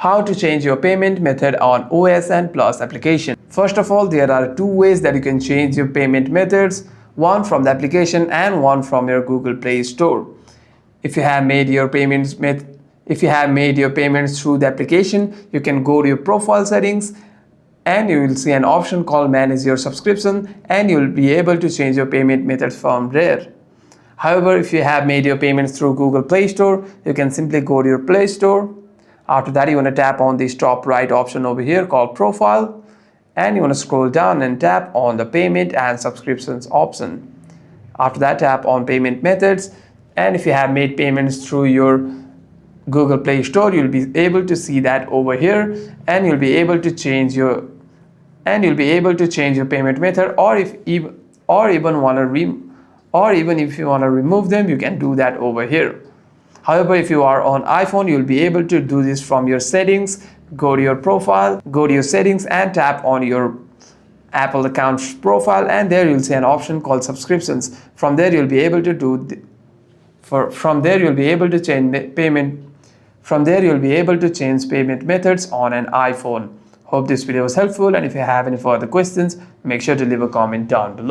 How to change your payment method on OSN Plus application. First of all, there are two ways that you can change your payment methods, one from the application and one from your Google Play Store. If you have made your payments through the application, you can go to your profile settings and you will see an option called manage your subscription, and you will be able to change your payment methods from there. However, if you have made your payments through Google Play Store, you can simply go to your Play Store. After that, you want to tap on this top right option over here called profile, and you want to scroll down and tap on the payment and subscriptions option. After that, tap on payment methods, and if you have made payments through your Google Play Store, you'll be able to see that over here, and you'll be able to change your payment method, or even if you want to remove them, you can do that over here. However, if you are on iPhone, you'll be able to do this from your settings. Go to your profile, go to your settings and tap on your Apple account profile, and there you'll see an option called subscriptions. From there you'll be able to change payment methods on an iPhone. Hope this video was helpful, and if you have any further questions, make sure to leave a comment down below.